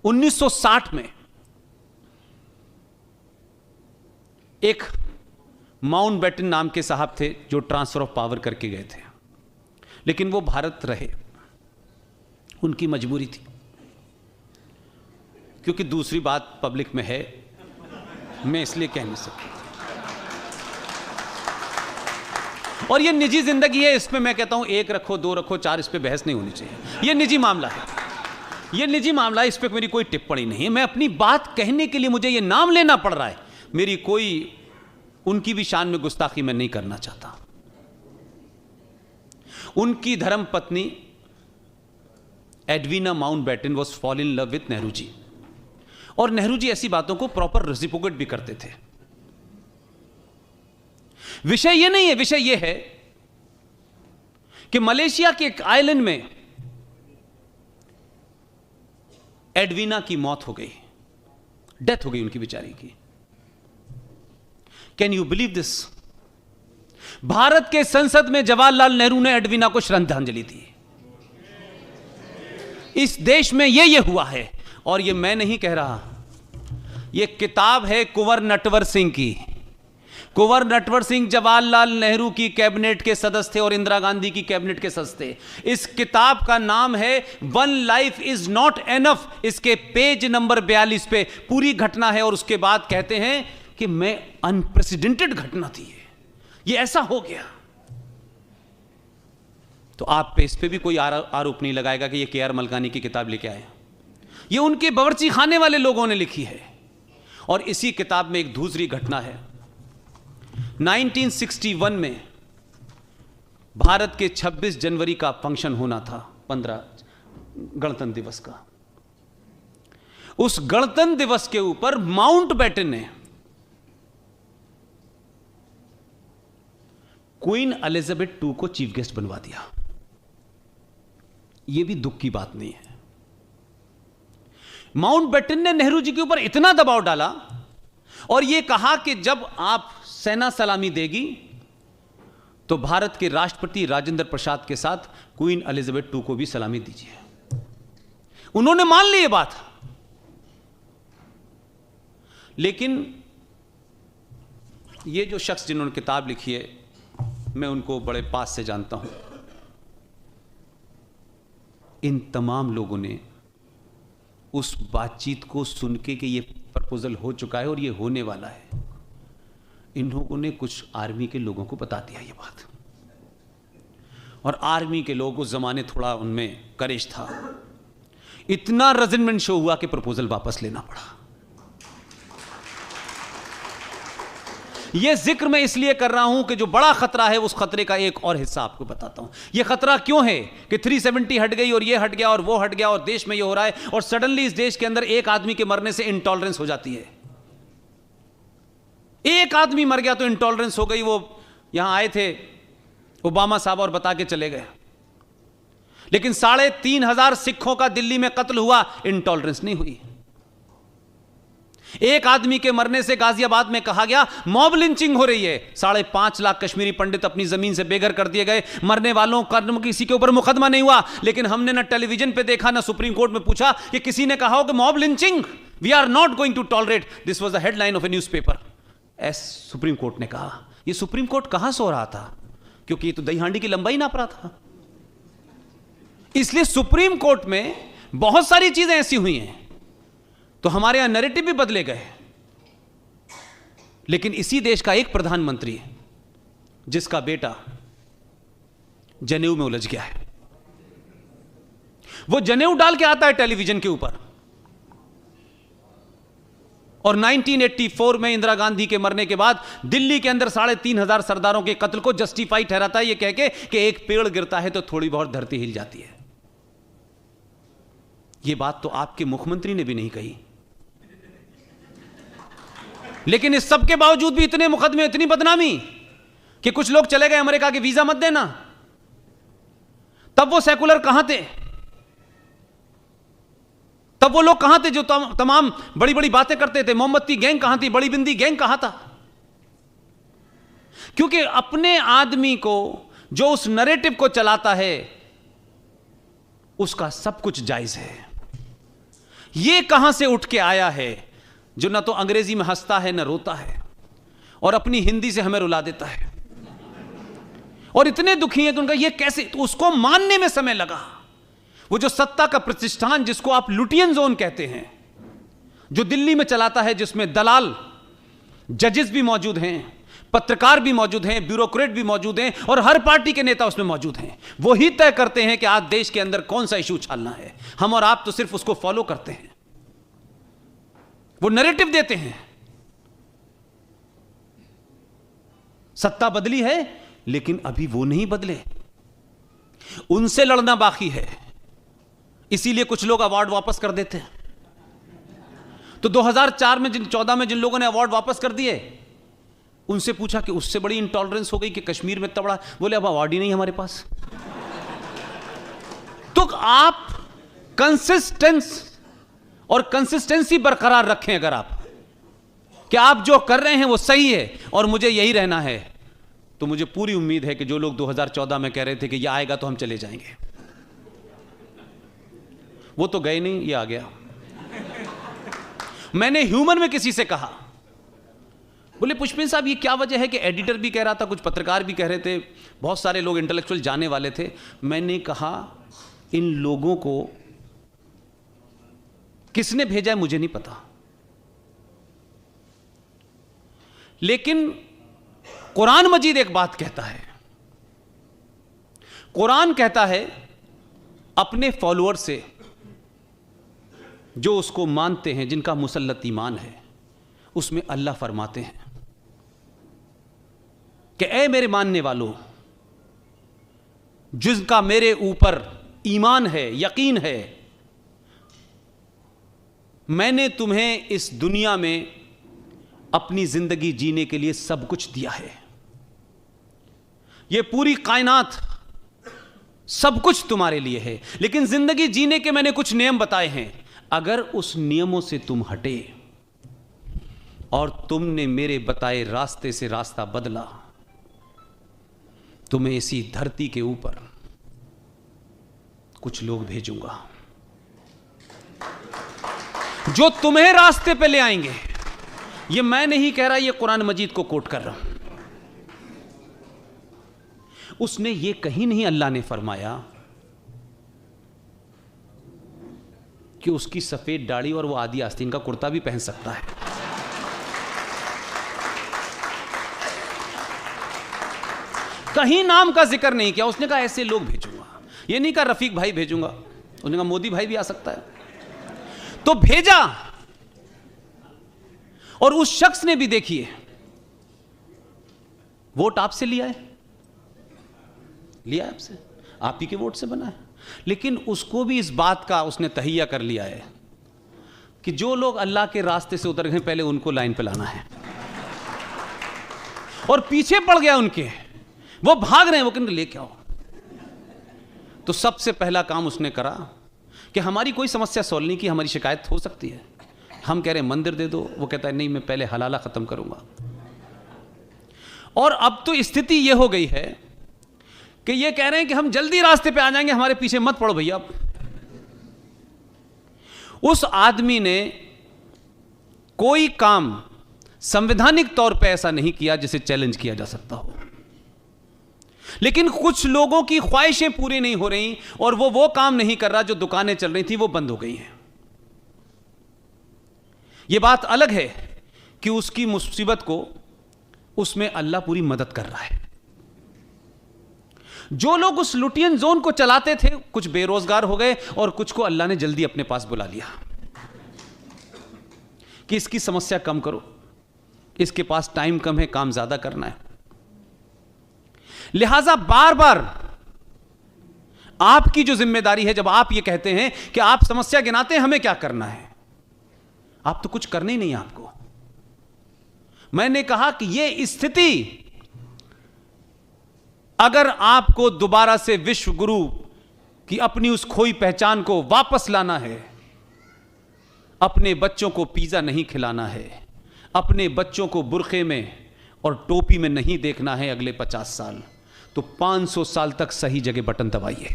1960 में एक माउंटबेटन नाम के साहब थे जो ट्रांसफर ऑफ पावर करके गए थे, लेकिन वो भारत रहे, उनकी मजबूरी थी, क्योंकि दूसरी बात पब्लिक में है, मैं इसलिए कह नहीं सकता। और ये निजी जिंदगी है, इसमें मैं कहता हूं एक रखो, दो रखो, चार, इस पे बहस नहीं होनी चाहिए। ये निजी मामला है, ये निजी मामला है, इस पे मेरी कोई टिप्पणी नहीं है। मैं अपनी बात कहने के लिए मुझे ये नाम लेना पड़ रहा है, मेरी कोई उनकी भी शान में गुस्ताखी मैं नहीं करना चाहता। उनकी धर्म पत्नी Edwina Mountbatten was fall in love with Nehru ji, और नेहरू जी ऐसी बातों को प्रॉपर रेसिप्रोकेट भी करते थे। विषय यह नहीं है, विषय यह है कि मलेशिया के एक आइलैंड में एडवीना की मौत हो गई, डेथ हो गई उनकी बेचारी की। Can you believe this? Bharat के संसद में जवाहरलाल नेहरू ने एडवीना को श्रद्धांजलि दी। इस देश में ये हुआ है, और ये मैं नहीं कह रहा, ये किताब है कुंवर नटवर सिंह की। कुंवर नटवर सिंह जवाहरलाल नेहरू की कैबिनेट के सदस्य थे और इंदिरा गांधी की कैबिनेट के सदस्य थे। इस किताब का नाम है one life is not enough. इसके पेज नंबर 42 पे पूरी घटना है, और उसके बाद कहते हैं कि मैं अनप्रेसिडेंटेड घटना थी ये ऐसा हो गया। तो आप पे इस पे भी कोई आरोप नहीं लगाएगा कि ये के.आर. मलकानी की किताब लेके आए। ये उनके बावर्ची खाने वाले लोगों ने लिखी है। और इसी किताब में एक दूसरी घटना है। 1961 में भारत के 26 जनवरी का फंक्शन होना था, 15 गणतंत्र दिवस का। उस गणतंत्र दिवस के ऊपर माउंटबेटन ने क्वीन एलिजाबेथ II को चीफ गेस्ट बनवा दिया। यह भी दुख की बात नहीं है। माउंटबेटन ने नेहरू जी के ऊपर इतना दबाव डाला और यह कहा कि जब आप सेना सलामी देगी तो भारत के राष्ट्रपति राजेंद्र प्रसाद के साथ क्वीन एलिजाबेथ II को भी सलामी दीजिए। उन्होंने मान ली ये बात, लेकिन ये जो शख्स जिन्होंने किताब लिखी है, मैं उनको बड़े पास से जानता हूं। इन तमाम लोगों ने उस बातचीत को सुन के कि ये प्रपोजल हो चुका है और ये होने वाला है, इन लोगों ने कुछ आर्मी के लोगों को बता दिया ये बात। और आर्मी के लोग उस जमाने थोड़ा उनमें करेज था, इतना रेजिमेंट शो हुआ कि प्रपोजल वापस लेना पड़ा। यह जिक्र मैं इसलिए कर रहा हूं कि जो बड़ा खतरा है, उस खतरे का एक और हिस्सा आपको बताता हूं। यह खतरा क्यों है कि 370 हट गई और यह हट गया और वो हट गया और देश में यह हो रहा है, और सडनली इस देश के अंदर एक आदमी के मरने से इंटॉलरेंस हो जाती है। एक आदमी मर गया तो इंटॉलरेंस हो गई। वो यहां आए थे ओबामा साहब और बता के चले गए, लेकिन 3,500 सिखों का दिल्ली में कत्ल हुआ, इंटॉलरेंस नहीं हुई। एक आदमी के मरने से गाजियाबाद में कहा गया मॉब लिंचिंग हो रही है, 5.5 लाख कश्मीरी पंडित अपनी जमीन से बेघर कर दिए गए। मरने वालों का किसी के ऊपर मुकदमा नहीं हुआ, लेकिन हमने ना टेलीविजन पे देखा ना सुप्रीम कोर्ट में पूछा कि किसी ने कहा हो कि mob lynching we are not going to tolerate. This was the headline of a newspaper. Supreme Court ने कहा। यह सुप्रीम कोर्ट कहां सो रहा था, क्योंकि ये तो दही हांडी की लंबाई नाप रहा था। इसलिए सुप्रीम कोर्ट में बहुत सारी चीजें ऐसी हुई हैं, तो हमारे यहां नैरेटिव भी बदले गए। लेकिन इसी देश का एक प्रधानमंत्री है जिसका बेटा जनेऊ में उलझ गया है। वो जनेऊ डाल के आता है टेलीविजन के ऊपर, और 1984 में इंदिरा गांधी के मरने के बाद दिल्ली के अंदर 3,500 सरदारों के कत्ल को जस्टिफाई ठहराता है, यह कह के कि एक पेड़ गिरता है तो थोड़ी बहुत धरती हिल जाती है। यह बात तो आपके मुख्यमंत्री ने भी नहीं कही। लेकिन इस सब के बावजूद भी इतने मुकदमे, इतनी बदनामी कि कुछ लोग चले गए अमेरिका के वीजा मत देना। तब वो सेकुलर कहां थे? तब वो लोग कहां थे जो तमाम बड़ी बड़ी बातें करते थे? मोमबत्ती गैंग कहां थी? बड़ी बिंदी गैंग कहां था? क्योंकि अपने आदमी को जो उस नैरेटिव को चलाता है उसका सब कुछ जायज है। ये कहां से उठ के आया है जो ना तो अंग्रेजी में हंसता है ना रोता है और अपनी हिंदी से हमें रुला देता है, और इतने दुखी हैं कि उनका ये कैसे, तो उसको मानने में समय लगा। वो जो सत्ता का प्रतिष्ठान जिसको आप लुटियन जोन कहते हैं, जो दिल्ली में चलाता है, जिसमें दलाल जजेस भी मौजूद हैं, पत्रकार भी मौजूद हैं, ब्यूरोक्रेट भी मौजूद हैं, और हर पार्टी के नेता उसमें मौजूद हैं। वो ही तय करते हैं कि आज देश के अंदर कौन सा इशू उछालना है। हम और आप तो सिर्फ उसको फॉलो करते हैं, वो नैरेटिव देते हैं। सत्ता बदली है लेकिन अभी वो नहीं बदले, उनसे लड़ना बाकी है। इसीलिए कुछ लोग अवार्ड वापस कर देते हैं। तो 2004 में 14 में जिन लोगों ने अवार्ड वापस कर दिए, उनसे पूछा कि उससे बड़ी इंटॉलरेंस हो गई कि कश्मीर में इतना बड़ा, बोले अब अवार्ड ही नहीं हमारे पास। तो आप कंसिस्टेंस और कंसिस्टेंसी बरकरार रखें। अगर आप कि आप जो कर रहे हैं वो सही है और मुझे यही रहना है, तो मुझे पूरी उम्मीद है कि जो लोग 2014 में कह रहे थे कि ये आएगा तो हम चले जाएंगे, वो तो गए नहीं, ये आ गया। मैंने ह्यूमन में किसी से कहा, बोले पुष्पिन साहब ये क्या वजह है कि एडिटर भी कह रहा था, कुछ पत्रकार भी कह रहे थे, बहुत सारे लोग इंटेलेक्चुअल जाने वाले थे। मैंने कहा इन लोगों को किसने भेजा है मुझे नहीं पता, लेकिन कुरान मजीद एक बात कहता है। कुरान कहता है अपने फॉलोअर से, जो उसको मानते हैं, जिनका मुसल्लत ईमान है, उसमें अल्लाह फरमाते हैं कि ऐ मेरे मानने वालों, जिसका मेरे ऊपर ईमान है, यकीन है, मैंने तुम्हें इस दुनिया में अपनी जिंदगी जीने के लिए सब कुछ दिया है। ये पूरी कायनात सब कुछ तुम्हारे लिए है, लेकिन जिंदगी जीने के मैंने कुछ नियम बताए हैं। अगर उस नियमों से तुम हटे और तुमने मेरे बताए रास्ते से रास्ता बदला, तो मैं इसी धरती के ऊपर कुछ लोग भेजूंगा जो तुम्हें रास्ते पे ले आएंगे। ये मैं नहीं कह रहा, ये कुरान मजीद को कोट कर रहा हूं। उसने ये कहीं नहीं अल्लाह ने फरमाया कि उसकी सफेद दाढ़ी और वो आदि आस्तीन का कुर्ता भी पहन सकता है। कहीं नाम का जिक्र नहीं किया। उसने कहा ऐसे लोग भेजूंगा, ये नहीं कहा रफीक भाई भेजूंगा, उसने कहा मोदी भाई भी आ सकता है। तो भेजा, और उस शख्स ने भी, देखिए, वोट आपसे लिया है आपसे, आप ही के वोट से बना है, लेकिन उसको भी इस बात का उसने तहिया कर लिया है कि जो लोग अल्लाह के रास्ते से उतर गए पहले उनको लाइन पे लाना है, और पीछे पड़ गया उनके, वो भाग रहे हैं, वो कहने लेके आओ। तो सबसे पहला काम उसने करा कि हमारी कोई समस्या सॉल्व नहीं की, हमारी शिकायत हो सकती है, हम कह रहे हैं मंदिर दे दो, वो कहता है नहीं मैं पहले हलाला खत्म करूंगा। और अब तो स्थिति यह हो गई है कि ये कह रहे हैं कि हम जल्दी रास्ते पे आ जाएंगे, हमारे पीछे मत पड़ो भैया। उस आदमी ने कोई काम संवैधानिक तौर पे ऐसा नहीं किया जिसे चैलेंज किया जा सकता हो, लेकिन कुछ लोगों की ख्वाहिशें पूरी नहीं हो रही और वो काम नहीं कर रहा। जो दुकानें चल रही थी वो बंद हो गई हैं। यह बात अलग है कि उसकी मुसीबत को उसमें अल्लाह पूरी मदद कर रहा है। जो लोग उस लुटियन जोन को चलाते थे, कुछ बेरोजगार हो गए और कुछ को अल्लाह ने जल्दी अपने पास बुला लिया कि इसकी समस्या कम करो, इसके पास टाइम कम है, काम ज्यादा करना है। लिहाजा बार बार आपकी जो जिम्मेदारी है, जब आप ये कहते हैं कि आप समस्या गिनाते हैं हमें क्या करना है, आप तो कुछ करने ही नहीं आपको। मैंने कहा कि यह स्थिति अगर आपको दोबारा से विश्व गुरु की अपनी उस खोई पहचान को वापस लाना है, अपने बच्चों को पिज्जा नहीं खिलाना है, अपने बच्चों को बुर्खे में और टोपी में नहीं देखना है अगले 50 साल, तो 500 साल तक सही जगह बटन दबाइए।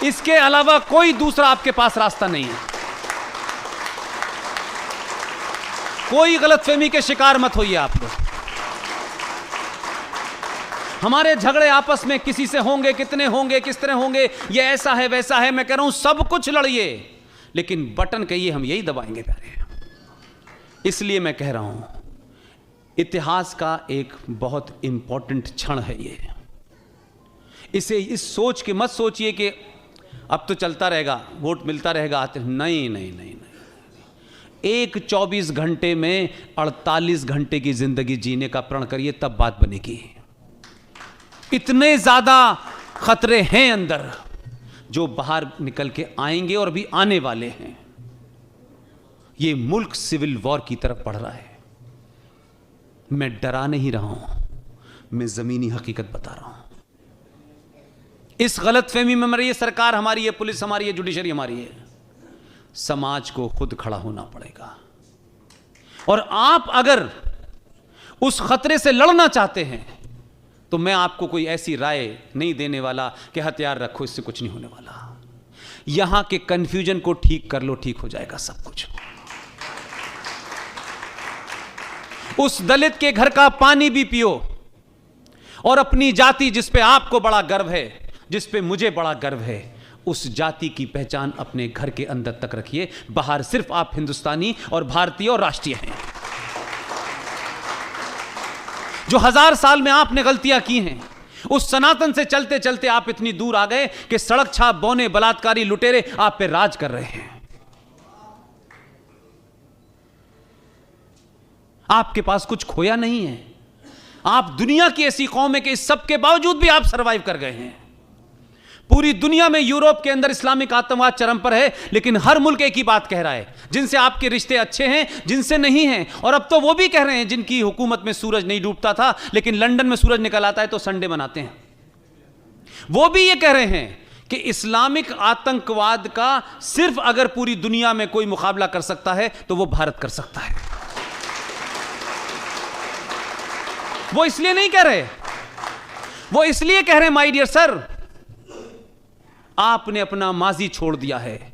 इसके अलावा कोई दूसरा आपके पास रास्ता नहीं है। कोई गलतफहमी के शिकार मत होइए आप लोग। हमारे झगड़े आपस में किसी से होंगे, कितने होंगे, किस तरह होंगे, ये ऐसा है वैसा है, मैं कह रहा हूं सब कुछ लड़िए, लेकिन बटन कहिए हम यही दबाएंगे प्यारे। इसलिए मैं कह रहा हूं इतिहास का एक बहुत इंपॉर्टेंट क्षण है ये। इसे इस सोच के मत सोचिए कि अब तो चलता रहेगा, वोट मिलता रहेगा, आते नहीं नहीं नहीं नहीं। एक 24 घंटे में 48 घंटे की जिंदगी जीने का प्रण करिए, तब बात बनेगी। इतने ज्यादा खतरे हैं अंदर जो बाहर निकल के आएंगे और भी आने वाले हैं। ये मुल्क सिविल वॉर की तरफ बढ़ रहा है। मैं डरा नहीं रहा हूं, मैं जमीनी हकीकत बता रहा हूं। इस गलतफहमी में मरिए सरकार हमारी है, पुलिस हमारी है, जुडिशरी हमारी है। समाज को खुद खड़ा होना पड़ेगा। और आप अगर उस खतरे से लड़ना चाहते हैं तो मैं आपको कोई ऐसी राय नहीं देने वाला कि हथियार रखो, इससे कुछ नहीं होने वाला। यहां के कंफ्यूजन को ठीक कर लो, ठीक हो जाएगा सब कुछ। उस दलित के घर का पानी भी पियो और अपनी जाति जिस पे आपको बड़ा गर्व है, जिस पे मुझे बड़ा गर्व है, उस जाति की पहचान अपने घर के अंदर तक रखिए। बाहर सिर्फ आप हिंदुस्तानी और भारतीय और राष्ट्रीय हैं। जो 1000 साल में आपने गलतियां की हैं, उस सनातन से चलते चलते आप इतनी दूर आ गए कि सड़क छाप बौने बलात्कारी लुटेरे आप पे राज कर रहे हैं। आपके पास कुछ खोया नहीं है। आप दुनिया की ऐसी कौम है कि इस सब के बावजूद भी आप सरवाइव कर गए हैं। पूरी दुनिया में यूरोप के अंदर इस्लामिक आतंकवाद चरम पर है, लेकिन हर मुल्क एक ही बात कह रहा है, जिनसे आपके रिश्ते अच्छे हैं, जिनसे नहीं हैं। और अब तो वो भी कह रहे हैं जिनकी हुकूमत में सूरज नहीं डूबता था, लेकिन लंदन में सूरज निकल आता है तो संडे मनाते हैं। वो भी ये कह रहे हैं कि इस्लामिक आतंकवाद का सिर्फ अगर पूरी दुनिया में कोई मुकाबला कर सकता है तो वो भारत कर सकता है। वो इसलिए नहीं कह रहे, वो इसलिए कह रहे हैं माय डियर सर, आपने अपना माजी छोड़ दिया है,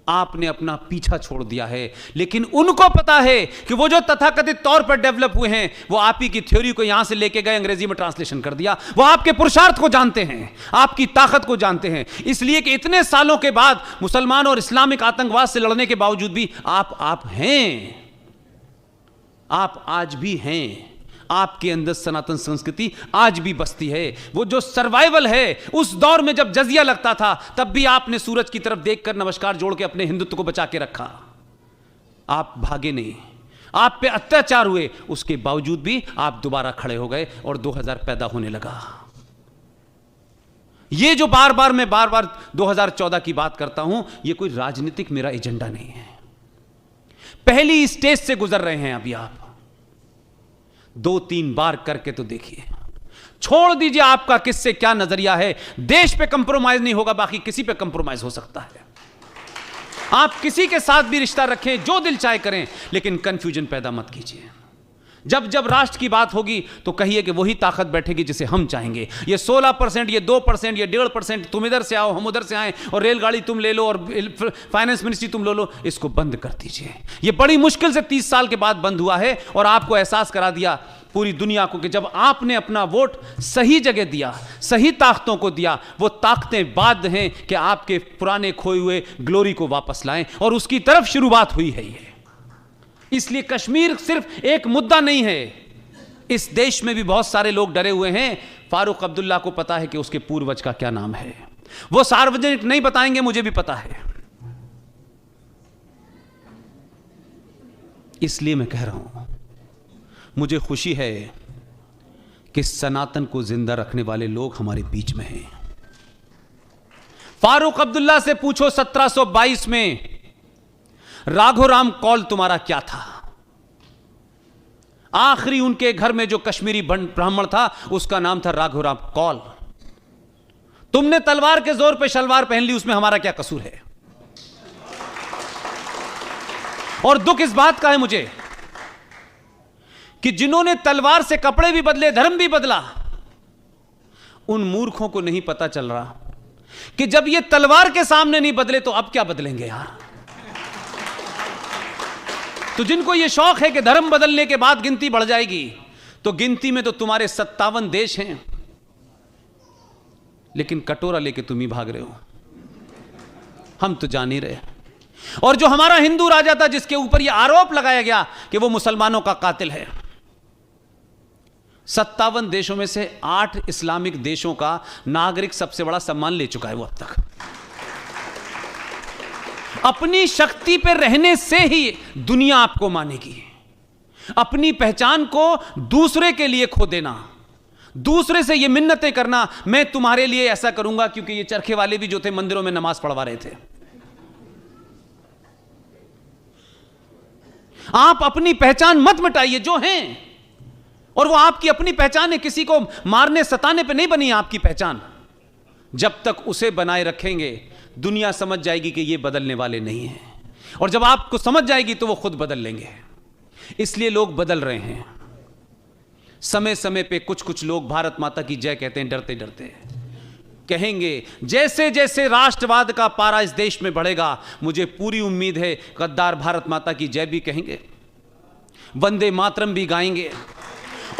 आपने अपना पीछा छोड़ दिया है, लेकिन उनको पता है कि वो जो तथाकथित तौर पर डेवलप हुए हैं, वो आप ही की थ्योरी को यहां से लेके गए, अंग्रेजी में ट्रांसलेशन कर दिया। वो आपके पुरुषार्थ को जानते हैं, आपकी ताकत को जानते हैं। इसलिए कि इतने सालों के बाद मुसलमान और इस्लामिक आतंकवाद से लड़ने के बावजूद भी आप हैं, आप आज भी हैं। आपके अंदर सनातन संस्कृति आज भी बसती है। वो जो सर्वाइवल है, उस दौर में जब जजिया लगता था तब भी आपने सूरज की तरफ देखकर नमस्कार जोड़ के अपने हिंदुत्व को बचा के रखा। आप भागे नहीं, आप पे अत्याचार हुए, उसके बावजूद भी आप दोबारा खड़े हो गए और 2000 पैदा होने लगा। ये जो बार बार 2014 की बात करता हूं, ये कोई राजनीतिक मेरा एजेंडा नहीं है। पहली स्टेज से गुजर रहे हैं अभी आप, 2-3 बार करके तो देखिए। छोड़ दीजिए आपका किससे क्या नजरिया है, देश पे कंप्रोमाइज नहीं होगा, बाकी किसी पे कंप्रोमाइज हो सकता है। आप किसी के साथ भी रिश्ता रखें, जो दिल चाहे करें, लेकिन कंफ्यूजन पैदा मत कीजिए। जब जब राष्ट्र की बात होगी तो कहिए कि वही ताकत बैठेगी जिसे हम चाहेंगे। ये 16%, ये 2%, ये 1.5%, तुम इधर से आओ, हम उधर से आए, और रेलगाड़ी तुम ले लो और फाइनेंस मिनिस्ट्री तुम ले लो, इसको बंद कर दीजिए। ये बड़ी मुश्किल से 30 साल के बाद बंद हुआ है, और आपको एहसास करा दिया पूरी दुनिया को कि जब आपने अपना वोट सही जगह दिया, सही ताकतों को दिया, वो ताकतें बाध्य हैं कि आपके पुराने खोए हुए ग्लोरी को वापस लाएं, और उसकी तरफ शुरुआत हुई है ये। इसलिए कश्मीर सिर्फ एक मुद्दा नहीं है, इस देश में भी बहुत सारे लोग डरे हुए हैं। फारूक अब्दुल्ला को पता है कि उसके पूर्वज का क्या नाम है, वो सार्वजनिक नहीं बताएंगे, मुझे भी पता है। इसलिए मैं कह रहा हूं, मुझे खुशी है कि सनातन को जिंदा रखने वाले लोग हमारे बीच में हैं। फारूक अब्दुल्ला से पूछो 1722 में राघोराम कौल तुम्हारा क्या था? आखिरी उनके घर में जो कश्मीरी ब्राह्मण था उसका नाम था राघोराम कौल। तुमने तलवार के जोर पे शलवार पहन ली, उसमें हमारा क्या कसूर है? और दुख इस बात का है मुझे कि जिन्होंने तलवार से कपड़े भी बदले, धर्म भी बदला, उन मूर्खों को नहीं पता चल रहा कि जब ये तलवार के सामने नहीं बदले तो अब क्या बदलेंगे यार। तो जिनको ये शौक है कि धर्म बदलने के बाद गिनती बढ़ जाएगी, तो गिनती में तो तुम्हारे 57 देश हैं, लेकिन कटोरा लेके तुम ही भाग रहे हो, हम तो जान ही रहे। और जो हमारा हिंदू राजा था जिसके ऊपर यह आरोप लगाया गया कि वो मुसलमानों का कातिल है, 57 देशों में से 8 इस्लामिक देशों का नागरिक सबसे बड़ा सम्मान ले चुका है वो अब तक। अपनी शक्ति पर रहने से ही दुनिया आपको मानेगी। अपनी पहचान को दूसरे के लिए खो देना, दूसरे से ये मिन्नतें करना, मैं तुम्हारे लिए ऐसा करूंगा, क्योंकि ये चरखे वाले भी जो थे मंदिरों में नमाज पढ़वा रहे थे। आप अपनी पहचान मत मिटाइए जो हैं, और वो आपकी अपनी पहचान है, किसी को मारने सताने पे नहीं बनी आपकी पहचान। जब तक उसे बनाए रखेंगे दुनिया समझ जाएगी कि ये बदलने वाले नहीं हैं, और जब आपको समझ जाएगी तो वो खुद बदल लेंगे। इसलिए लोग बदल रहे हैं। समय समय पे कुछ कुछ लोग भारत माता की जय कहते हैं, डरते डरते कहेंगे। जैसे जैसे राष्ट्रवाद का पारा इस देश में बढ़ेगा, मुझे पूरी उम्मीद है गद्दार भारत माता की जय भी कहेंगे, वंदे मातरम भी गाएंगे।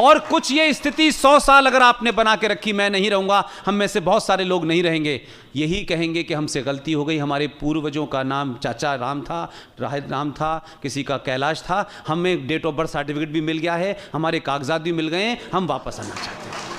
और कुछ ये स्थिति 100 साल अगर आपने बना के रखी, मैं नहीं रहूंगा, हम में से बहुत सारे लोग नहीं रहेंगे, यही कहेंगे कि हमसे गलती हो गई, हमारे पूर्वजों का नाम चाचा राम था, राम था, किसी का कैलाश था, हमें डेट ऑफ बर्थ सर्टिफिकेट भी मिल गया है, हमारे कागजात भी मिल गए हैं, हम वापस आना चाहते हैं।